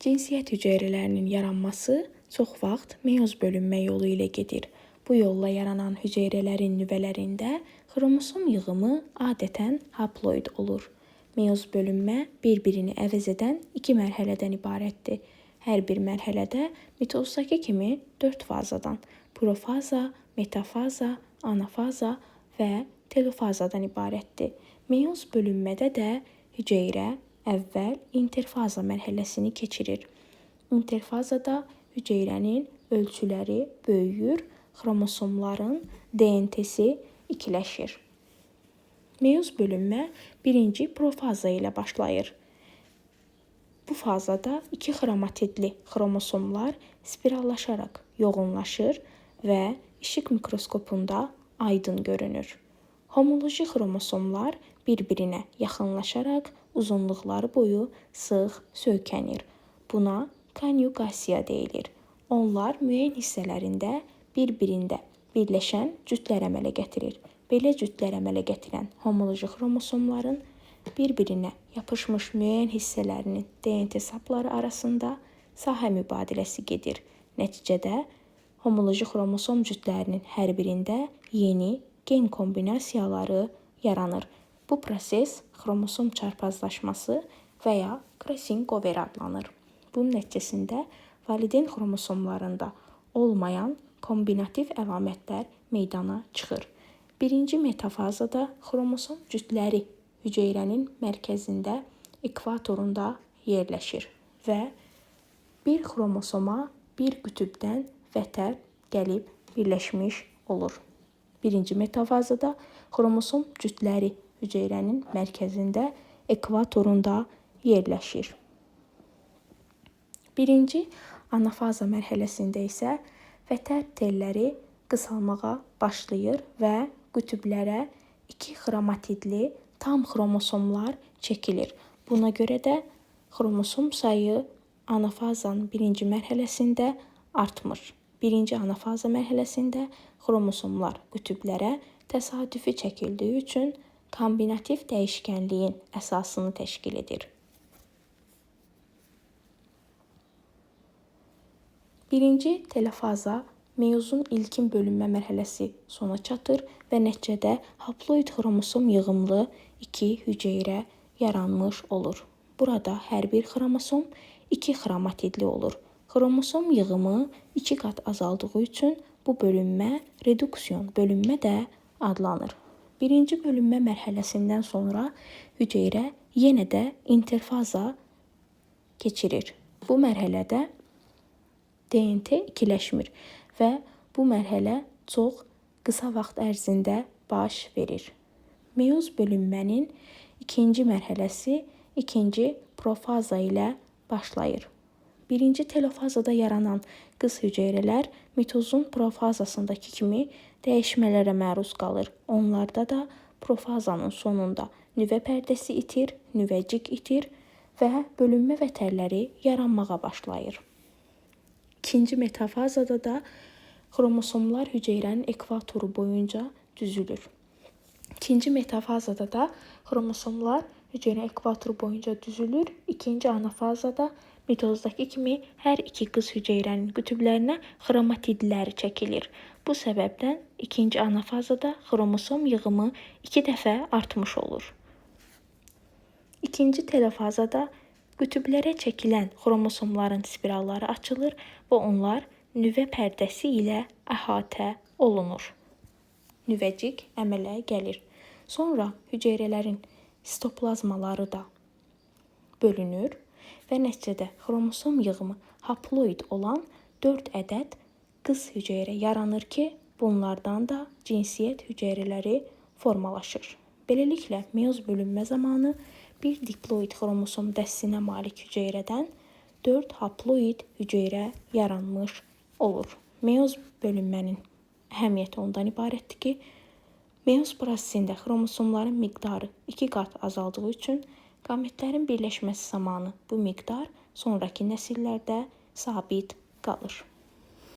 Cinsiyyət hüceyrələrinin yaranması çox vaxt meyoz bölünmə yolu ilə gedir. Bu yolla yaranan hüceyrələrin nüvələrində xromosom yığımı adətən haploid olur. Meyoz bölünmə bir-birini əvəz edən iki mərhələdən ibarətdir. Hər bir mərhələdə mitozdakı kimi 4 fazadan, profaza, metafaza, anafaza və telofazadan ibarətdir. Meyoz bölünmədə də hüceyrə əvvəl interfaza mərhələsini keçirir. İnterfazada hüceyrənin ölçüləri böyüyür, xromosomların DNT-si ikiləşir. Meyoz bölünmə birinci profaza ilə başlayır. Bu fazada iki xromatidli xromosomlar spirallaşaraq yoğunlaşır və işıq mikroskopunda aydın görünür. Homoloji xromosomlar bir-birinə yaxınlaşaraq uzunluqları boyu sıx söykənir. Buna konjugasiya deyilir. Onlar müəyyən hissələrində bir-birində birləşən cütlər əmələ gətirir. Belə cütlər əmələ gətirən homoloji xromosomların bir-birinə yapışmış müəyyən hissələrinin DNT sapları arasında sahə mübadiləsi gedir. Nəticədə homoloji xromosom cütlərinin hər birində yeni gen kombinasiyaları yaranır. Bu proses xromosom çarpazlaşması və ya crossing over adlanır. Bunun nəticəsində valideyn xromosomlarında olmayan kombinativ əlamətlər meydana çıxır. Birinci metafazada xromosom cütləri hüceyrənin mərkəzində ekvatorunda yerləşir və bir xromosoma bir qütübdən vətər gəlib birləşmiş olur. Birinci metafazada xromosom cütləri hüceyrənin mərkəzində ekvatorunda yerləşir. Birinci anafaza mərhələsində isə vətər telləri qısalmağa başlayır və qütüblərə iki xromatidli tam xromosomlar çəkilir. Buna görə də xromosom sayı anafazanın birinci mərhələsində artmır. Birinci anafaza mərhələsində xromosomlar qütüblərə təsadüfi çəkildiyi üçün kombinativ dəyişkənliyin əsasını təşkil edir. Birinci telofaza meyozun ilkin bölünmə mərhələsi sona çatır və nəticədə haploid xromosom yığımlı iki hüceyrə yaranmış olur. Burada hər bir xromosom iki xromatidli olur. Xromosom yığımı 2 qat azaldığı üçün bu bölünmə reduksiyon bölünmə də adlanır. Birinci bölünmə mərhələsindən sonra hüceyrə yenə də interfaza keçirir. Bu mərhələdə DNT ikiləşmir və bu mərhələ çox qısa vaxt ərzində baş verir. Meyoz bölünmənin ikinci mərhələsi ikinci profaza ilə başlayır. Birinci telofazada yaranan qız hüceyrələr mitozun profazasındakı kimi dəyişmələrə məruz qalır. Onlarda da profazanın sonunda nüvə pərdəsi itir, nüvəcik itir və bölünmə vətərləri yaranmağa başlayır. İkinci metafazada da xromosomlar hüceyrənin ekvatoru boyunca düzülür. İkinci metafazada da xromosomlar hüceyrənin ekvatoru boyunca düzülür. İkinci anafazada mitozdakı kimi hər iki qız hüceyrənin qütüblərinə xromatidlər çəkilir. Bu səbəbdən ikinci anafazada xromosom yığımı 2 dəfə artmış olur. İkinci telofazada qütüblərə çəkilən xromosomların spiralları açılır və onlar nüvə pərdəsi ilə əhatə olunur. Nüvəcik əmələ gəlir. Sonra hüceyrələrin sitoplazmaları da bölünür və nəticədə xromosom yığımı haploid olan 4 ədəd qız hüceyrə yaranır ki, bunlardan da cinsiyyət hüceyrələri formalaşır. Beləliklə, meyoz bölünmə zamanı bir diploid xromosom dəstinə malik hüceyrədən 4 haploid hüceyrə yaranmış olur. Meyoz bölünmənin əhəmiyyəti ondan ibarətdir ki, meyoz prosesində xromosomların miqdarı 2 qat azaldığı üçün qametlərin birləşməsi zamanı bu miqdar sonraki nəsillərdə sabit qalır.